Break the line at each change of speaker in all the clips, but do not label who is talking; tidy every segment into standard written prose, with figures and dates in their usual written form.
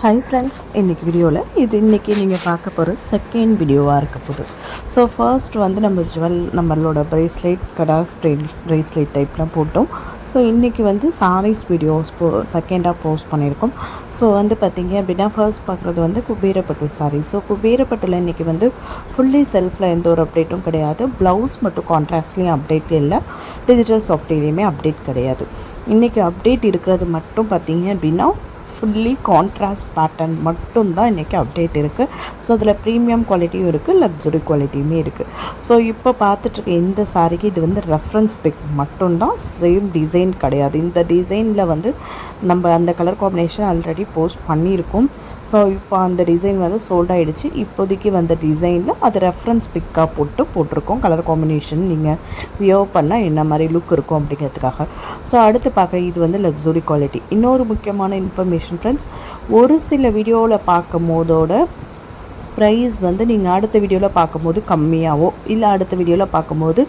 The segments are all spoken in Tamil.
ஹாய் ஃப்ரெண்ட்ஸ், இன்றைக்கி வீடியோவில் இன்றைக்கி நீங்கள் பார்க்க போகிற செகண்ட் வீடியோவாக இருக்க போகுது. ஸோ ஃபர்ஸ்ட் வந்து நம்மளோட ப்ரேஸ்லெட் கடாஸ் ப்ரேஸ்லெட் டைப்லாம் போட்டோம். ஸோ இன்றைக்கி வந்து சாரீஸ் வீடியோஸ் செகண்டாக போஸ்ட் பண்ணியிருக்கோம். ஸோ வந்து பார்த்திங்க அப்படின்னா ஃபர்ஸ்ட் பார்க்குறது வந்து குபேரப்பட்டு சாரீ. ஸோ குபேரப்பட்டில் இன்றைக்கி வந்து ஃபுல்லி செல்ஃபில் எந்த ஒரு அப்டேட்டும் கிடையாது. ப்ளவுஸ் மட்டும் கான்ட்ராக்ட்ஸ்லேயும் அப்டேட் இல்லை, டிஜிட்டல் சாஃப்ட்வேர்லேயுமே அப்டேட் கிடையாது. இன்றைக்கி அப்டேட் இருக்கிறது மட்டும் பார்த்திங்க அப்படின்னா ஃபுல்லி கான்ட்ராஸ்ட் பேட்டர்ன் மட்டும்தான் இன்றைக்கி அப்டேட் இருக்குது. ஸோ அதில் ப்ரீமியம் குவாலிட்டியும் இருக்குது, லக்ஸுரி குவாலிட்டியுமே இருக்குது. ஸோ இப்போ பார்த்துட்ருக்க இந்த சாரிக்கு இது வந்து ரெஃபரன்ஸ் பிக் மட்டும்தான், சேம் டிசைன் கிடையாது. இந்த டிசைனில் வந்து நம்ம அந்த கலர் காம்பினேஷன் ஆல்ரெடி போஸ்ட் பண்ணியிருக்கோம். ஸோ இப்போ அந்த டிசைன் வந்து சோல்ட் ஆகிடுச்சு. இப்போதைக்கு வந்த டிசைனில் அது ரெஃபரன்ஸ் பிக்காக போட்டிருக்கோம். கலர் காம்பினேஷன் நீங்கள் வியோ பண்ணால் என்ன மாதிரி லுக் இருக்கும் அப்படிங்கிறதுக்காக. ஸோ அடுத்து பார்க்குற இது வந்து லக்ஸுரி குவாலிட்டி. இன்னொரு முக்கியமான இன்ஃபர்மேஷன் ஃப்ரெண்ட்ஸ், ஒரு சில வீடியோவில் பார்க்கும் போதோட ப்ரைஸ் வந்து நீங்கள் அடுத்த வீடியோவில் பார்க்கும்போது கம்மியாகவோ இல்லை அடுத்த வீடியோவில் பார்க்கும்போது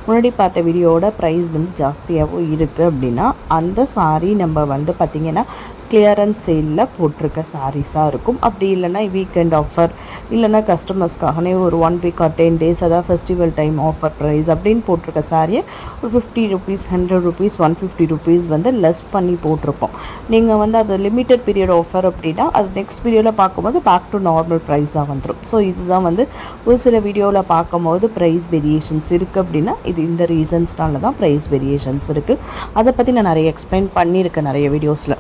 முன்னாடி பார்த்த வீடியோவோட ப்ரைஸ் வந்து ஜாஸ்தியாகவோ இருக்குது அப்படின்னா அந்த சாரீ நம்ம வந்து பார்த்திங்கன்னா கிளியரன்ஸ் சேலில் போட்டிருக்க சாரீஸாக இருக்கும். அப்படி இல்லைன்னா வீக்கெண்ட் ஆஃபர், இல்லைன்னா கஸ்டமர்ஸ்க்காகனே ஒரு 1 வீக் ஆர் 10 days, அதாவது ஃபெஸ்டிவல் டைம் ஆஃபர் ப்ரைஸ் அப்படின்னு போட்டிருக்க சாரியை ஒரு 50 rupees, 100 rupees, 150 rupees வந்து லெஸ் பண்ணி போட்டிருப்போம். நீங்கள் வந்து அது லிமிட்டட் பீரியட் ஆஃபர் அப்படின்னா அது நெக்ஸ்ட் வீடியோவில் பார்க்கும்போது பேக் டு நார்மல் ப்ரைஸாக வந்துடும். ஸோ இதுதான் வந்து ஒரு சில வீடியோவில் பார்க்கும்போது ப்ரைஸ் வேரியேஷன்ஸ் இருக்குது அப்படின்னா இது இந்த ரீசன்ஸ்னால தான் ப்ரைஸ் வேரியேஷன்ஸ் இருக்குது. அதை பற்றி நான் நிறைய எக்ஸ்பிளைன் பண்ணியிருக்கேன் நிறைய வீடியோஸில்.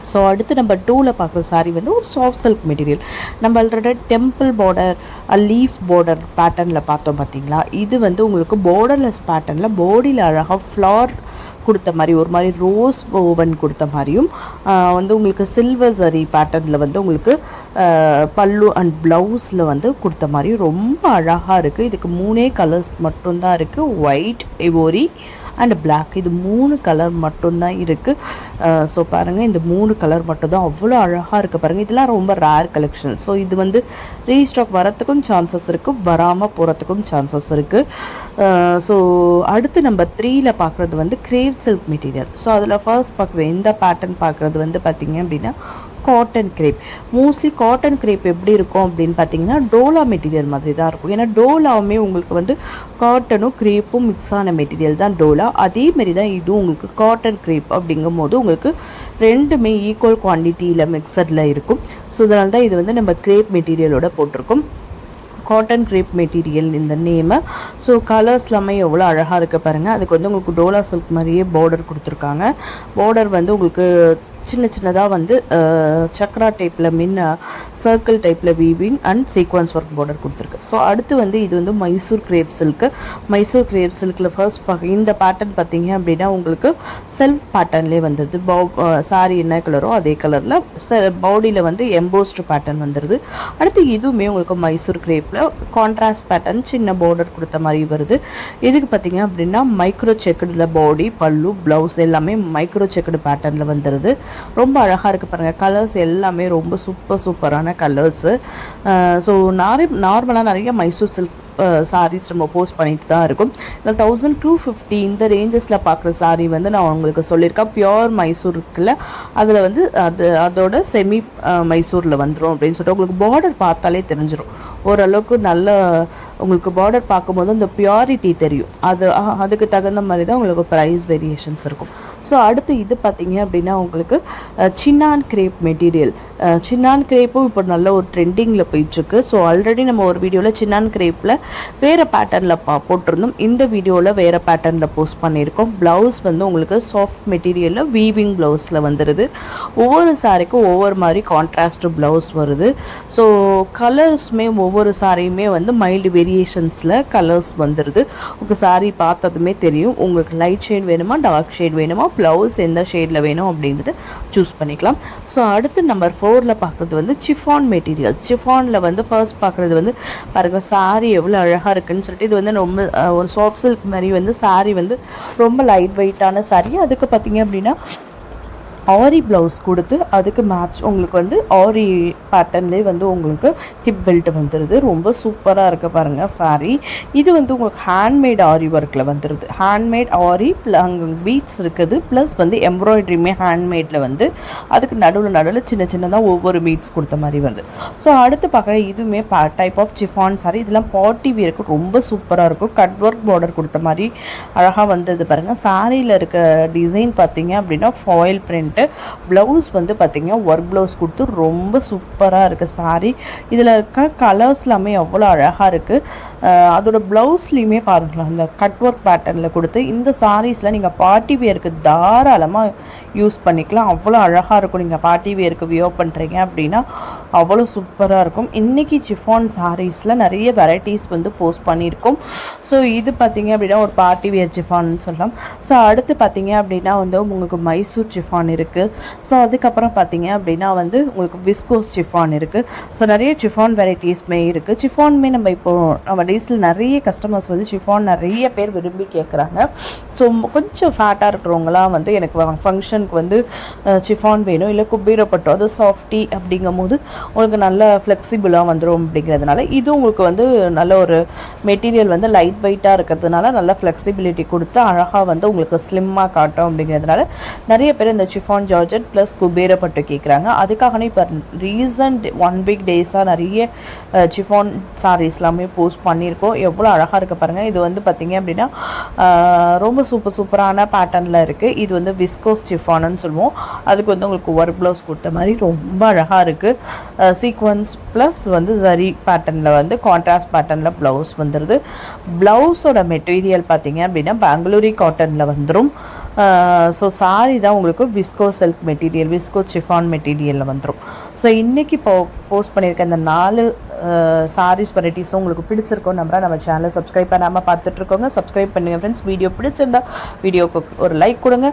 ஸோ அடுத்து நம்ம 2ல் பார்க்குற சாரீ வந்து ஒரு சாஃப்ட் சில்க் மெட்டீரியல். நம்ம already temple border, leaf border பேட்டர்னில் பார்த்தோம் பார்த்தீங்களா. இது வந்து உங்களுக்கு பார்டர்லெஸ் பேட்டர்னில் பாடியில் அழகாக ஃப்ளார் கொடுத்த மாதிரி, ஒரு மாதிரி ரோஸ் ஓவன் கொடுத்த மாதிரியும் வந்து உங்களுக்கு சில்வர் சரி பேட்டர்னில் வந்து உங்களுக்கு பல்லு அண்ட் ப்ளவுஸில் வந்து கொடுத்த மாதிரியும் ரொம்ப அழகாக இருக்குது. இதுக்கு 3 கலர்ஸ் மட்டும்தான் இருக்குது, ஒயிட், எவோரி அண்ட் பிளாக். இது 3 கலர் மட்டும்தான் இருக்குது. ஸோ பாருங்கள், இந்த 3 கலர் மட்டும்தான் அவ்வளோ அழகாக இருக்குது பாருங்கள். இதெல்லாம் ரொம்ப ரேர் கலெக்ஷன். ஸோ இது வந்து ரீஸ்டாக் வரத்துக்கும் சான்சஸ் இருக்குது, வராமல் போகிறதுக்கும் சான்சஸ் இருக்குது. ஸோ அடுத்து நம்பர் 3ல் பார்க்குறது வந்து கிரேப் சில்க் மெட்டீரியல். ஸோ அதில் ஃபர்ஸ்ட் பார்க்குறது இந்த பேட்டர்ன் பார்க்குறது வந்து பார்த்திங்க அப்படின்னா cotton crepe. Mostly cotton crepe எப்படி இருக்கும் அப்படின்னு பார்த்தீங்கன்னா டோலா மெட்டீரியல் மாதிரி தான் இருக்கும். ஏன்னா டோலாவுமே உங்களுக்கு வந்து காட்டனும் கிரேப்பும் மிக்ஸ் ஆன மெட்டீரியல் தான் டோலா. அதேமாரி தான் இதுவும் உங்களுக்கு காட்டன் கிரேப் அப்படிங்கும் போது உங்களுக்கு ரெண்டுமே ஈக்குவல் குவான்டிட்டியில் மிக்சடில் இருக்கும். ஸோ இதனால தான் இது வந்து நம்ம கிரேப் மெட்டீரியலோட போட்டிருக்கோம், காட்டன் கிரேப் மெட்டீரியல் இந்த நேமு. ஸோ கலர்ஸ் எல்லாமே எவ்வளோ அழகாக இருக்குது பாருங்கள். அதுக்கு வந்து உங்களுக்கு டோலா சில்க் மாதிரியே பார்டர் கொடுத்துருக்காங்க. பார்டர் வந்து உங்களுக்கு சின்ன சின்னதாக வந்து சக்ரா டைப்பில் சர்க்கிள் டைப்பில் weaving and sequins work border கொடுத்துருக்கு. ஸோ அடுத்து வந்து இது வந்து Mysore crepe silk. Mysore crepe சில்கில் ஃபர்ஸ்ட் இந்த பேட்டர்ன் பார்த்தீங்க அப்படின்னா உங்களுக்கு செல்ஃப் பேட்டர்ன்லேயே வந்துடுது. சாரி என்ன கலரோ அதே கலரில் பாடியில் வந்து எம்போஸ்டு பேட்டர்ன் வந்துடுது. அடுத்து இதுவுமே உங்களுக்கு மைசூர் கிரேப்பில் கான்ட்ராஸ்ட் பேட்டர்ன் சின்ன பார்டர் கொடுத்த மாதிரி வருது. இதுக்கு பார்த்தீங்க அப்படின்னா மைக்ரோ செக்குடில் பாடி, பல்லு, ப்ளவுஸ் எல்லாமே மைக்ரோ செக்குடு பேட்டர்னில் வந்துடுது. ரொம்ப அழகாக இருக்குது பாருங்கள். கலர்ஸ் எல்லாமே ரொம்ப சூப்பரான கலர்ஸு. ஸோ நார்மலாக நிறைய மைசூர் சில்க் சாரீஸ் நம்ம போஸ்ட் பண்ணிட்டு தான் இருக்கும். இந்த 1250 இந்த ரேஞ்சஸில் பார்க்குற சாரீ வந்து நான் உங்களுக்கு சொல்லியிருக்கேன். பியோர் மைசூர் இருக்குல்ல, அதில் வந்து அதோட செமி மைசூரில் வந்துடும் அப்படின்னு சொல்லிட்டு உங்களுக்கு பார்டர் பார்த்தாலே தெரிஞ்சிடும். ஓரளவுக்கு நல்ல உங்களுக்கு பார்டர் பார்க்கும்போது அந்த பியூரிட்டி தெரியும். அதுக்கு தகுந்த மாதிரி தான் உங்களுக்கு ப்ரைஸ் வேரியேஷன்ஸ் இருக்கும். ஸோ அடுத்து இது பார்த்தீங்க அப்படின்னா உங்களுக்கு சின்னான் கிரேப் மெட்டீரியல். சின்னான் கிரேப்பும் இப்போ நல்ல ஒரு ட்ரெண்டிங்கில் போயிட்டுருக்கு. ஸோ ஆல்ரெடி நம்ம ஒரு வீடியோவில் சின்னான் கிரேப்பில் வேறு பேட்டர்னில் போட்டிருந்தோம். இந்த வீடியோவில் வேறு பேட்டர்னில் போஸ்ட் பண்ணியிருக்கோம். ப்ளவுஸ் வந்து உங்களுக்கு சாஃப்ட் மெட்டீரியலில் வீவிங் ப்ளவுஸில் வந்துடுது. ஒவ்வொரு சாரிக்கும் ஒவ்வொரு மாதிரி கான்ட்ராஸ்ட் ப்ளவுஸ் வருது. ஸோ கலர்ஸுமே ஒவ்வொரு சாரியுமே வந்து மைல்டு வேரியேஷன்ஸில் கலர்ஸ் வந்துடுது. உங்கள் சாரீ பார்த்ததுமே தெரியும் உங்களுக்கு லைட் ஷேட் வேணுமா, டார்க் ஷேட் வேணுமா, ப்ளவுஸ் எந்த ஷேடில் வேணும் அப்படின்றது சூஸ் பண்ணிக்கலாம். ஸோ அடுத்து நம்பர் 4ல் பார்க்குறது வந்து சிஃபான் மெட்டீரியல். சிஃபானில் வந்து ஃபர்ஸ்ட் பார்க்குறது வந்து பாருங்கள் சாரீ எவ்வளோ அழகாக இருக்குதுன்னு சொல்லிட்டு. இது வந்து ரொம்ப ஒரு சாஃப்ட் சில்க் மாதிரி வந்து சாரீ வந்து ரொம்ப லைட் வெயிட்டான சாரீ. அதுக்கு பார்த்தீங்க அப்படின்னா ஆரி ப்ளவுஸ் கொடுத்து அதுக்கு மேட்ச் உங்களுக்கு வந்து ஆரி பேட்டர்ன்லேயே வந்து உங்களுக்கு ஹிப் பெல்ட் வந்துடுது. ரொம்ப சூப்பராக இருக்க பாருங்கள் சாரீ. இது வந்து உங்களுக்கு ஹேண்ட்மேட் ஆரி ஒர்க்கில் வந்துடுது. ஹேண்ட்மேட் ஆரி அங்கே பீட்ஸ் இருக்குது, ப்ளஸ் வந்து எம்ப்ராய்ட்ரியுமே ஹேண்ட்மேடில் வந்து அதுக்கு நடுவில் சின்ன சின்னதாக ஒவ்வொரு பீட்ஸ் கொடுத்த மாதிரி வருது. ஸோ அடுத்து பார்க்குற இதுவுமே டைப் ஆஃப் சிஃபான் சாரி. இதெல்லாம் பார்ட்டி வியருக்கு ரொம்ப சூப்பராக இருக்கும். கட் ஒர்க் பார்டர் கொடுத்த மாதிரி அழகாக வந்தது பாருங்கள். சாரியில் இருக்க டிசைன் பார்த்தீங்க அப்படின்னா ஃபாயில் பிரிண்ட்டு. ப்ளவுஸ் வந்து பார்த்தீங்கன்னா ஒர்க் ப்ளவுஸ் கொடுத்து ரொம்ப சூப்பராக இருக்குது சாரி. இதில் இருக்க கலர்ஸ் எல்லாமே எவ்வளோ அழகாக இருக்குது. அதோட ப்ளவுஸ்லேயுமே பாருங்களேன் அந்த கட் ஒர்க் பேட்டர்னில் கொடுத்து இந்த சாரீஸில் நீங்கள் பார்ட்டி வியருக்கு தாராளமாக யூஸ் பண்ணிக்கலாம். அவ்வளோ அழகாக இருக்கும். நீங்கள் பார்ட்டி வியருக்கு வியர் பண்ணுறீங்க அப்படின்னா அவ்வளோ சூப்பராக இருக்கும். இன்றைக்கி சிஃபான் சாரீஸில் நிறைய வெரைட்டிஸ் வந்து போஸ்ட் பண்ணியிருக்கோம். ஸோ இது பார்த்தீங்க அப்படின்னா ஒரு பார்ட்டி வியர் சிஃபான்னு சொல்லலாம். ஸோ அடுத்து பார்த்தீங்க அப்படின்னா வந்து உங்களுக்கு மைசூர் சிஃபான் இருக்குது. ஸோ அதுக்கப்புறம் பார்த்தீங்க அப்படின்னா வந்து உங்களுக்கு விஸ்கோஸ் சிஃபான் இருக்குது. ஸோ நிறைய சிஃபான் வெரைட்டிஸ்மே இருக்குது. சிஃபானுமே நம்ம டேஸில் நிறைய கஸ்டமர்ஸ் வந்து சிஃபான் நிறைய பேர் விரும்பி கேட்குறாங்க. ஸோ கொஞ்சம் ஃபேட்டாக இருக்கிறவங்களாம் வந்து எனக்கு ஃபங்க்ஷனுக்கு வந்து சிஃபான் வேணும், இல்லை குபீரப்பட்டோ அது சாஃப்டி அப்படிங்கும் போது உங்களுக்கு நல்ல ஃப்ளெக்சிபிளாக வந்துடும். அப்படிங்கிறதுனால இது உங்களுக்கு வந்து நல்ல ஒரு மெட்டீரியல் வந்து லைட் வெயிட்டாக இருக்கிறதுனால நல்ல ஃப்ளெக்சிபிலிட்டி கொடுத்து அழகாக வந்து உங்களுக்கு ஸ்லிம்மாக காட்டும். அப்படிங்கிறதுனால நிறைய பேர் இந்த சிஃபான் ஜார்ஜெட் ப்ளஸ் குபேரப்பட்டு கேட்குறாங்க. அதுக்காகவே இப்போ ரீசன்ட் 1 வீக் டேஸாக நிறைய சிஃபான் சாரீஸ் எல்லாமே போஸ்ட் பண்ணியிருக்கோம். எவ்வளோ அழகாக இருக்க பாருங்கள். இது வந்து பார்த்திங்க அப்படின்னா ரொம்ப சூப்பரான பேட்டர்னில் இருக்குது. இது வந்து விஸ்கோஸ் சிஃபான்னு சொல்லுவோம். அதுக்கு வந்து உங்களுக்கு ஒர்க் ப்ளவுஸ் கொடுத்த மாதிரி ரொம்ப அழகாக இருக்குது. சீக்வன்ஸ் ப்ளஸ் வந்து ஜரி பேட்டர்னில் வந்து கான்ட்ராஸ்ட் பேட்டர்னில் ப்ளவுஸ் வந்துடுது. ப்ளவுஸோட மெட்டீரியல் பார்த்திங்க அப்படின்னா பெங்களூரி காட்டனில் வந்துடும். ஸோ சாரி தான் உங்களுக்கு Visko silk material, Visko chiffon மெட்டீரியலில் வந்துடும். ஸோ இன்றைக்கி போஸ்ட் பண்ணியிருக்க இந்த 4 சாரீஸ் வெரைட்டிஸும் உங்களுக்கு பிடிச்சிருக்கோம் நம்புறேன். நம்ம சேனலை சப்ஸ்கிரைப் பண்ணாமல் பார்த்துட்ருக்கோங்க. சப்ஸ்கிரைப் பண்ணுங்கள் ஃப்ரெண்ட்ஸ். வீடியோ பிடிச்சிருந்தா வீடியோக்கு ஒரு லைக் கொடுங்க.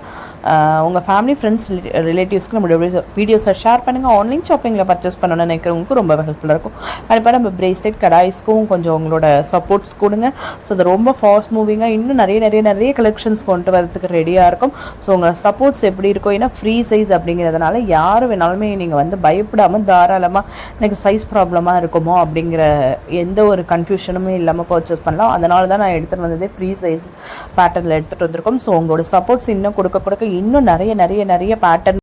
உங்கள் ஃபேமிலி ஃப்ரெண்ட்ஸ் ரிலேட்டிவ்ஸ்க்கு நம்மளோட வீடியோஸை ஷேர் பண்ணுங்கள். ஆன்லைன் ஷாப்பிங்கில் பர்ச்சேஸ் பண்ணணும்னு நினைக்கிறவங்களுக்கு ரொம்ப ஹெல்ப்ஃபுல்லாக இருக்கும். கண்டிப்பாக நம்ம பிரேஸ்லெட் கடாய்ஸ்க்கும் கொஞ்சம் உங்களோட சப்போர்ட்ஸ் கொடுங்க. ஸோ அது ரொம்ப ஃபாஸ்ட் மூவிங்காக இன்னும் நிறைய கலெக்ஷன்ஸ் கொண்டு வரதுக்கு ரெடியாக இருக்கும். ஸோ உங்கள் சப்போர்ட்ஸ் எப்படி இருக்கும், ஏன்னா ஃப்ரீ சைஸ் அப்படிங்கிறதுனால யார் வேணாலுமே நீங்கள் வந்து பயப்படாமல் தாராளமாக எனக்கு சைஸ் ப்ராப்ளமாக இருக்குமோ அப்படிங்கிற எந்த ஒரு கன்ஃபியூஷனுமே இல்லாமல் பர்ச்சேஸ் பண்ணலாம். அதனால தான் நான் எடுத்துகிட்டு வந்ததே ஃப்ரீ சைஸ் பேட்டர்னில் எடுத்துகிட்டு வந்திருக்கோம். ஸோ உங்களோட சப்போர்ட்ஸ் இன்னும் கொடுக்க இன்னும் நிறைய பேட்டர்ன்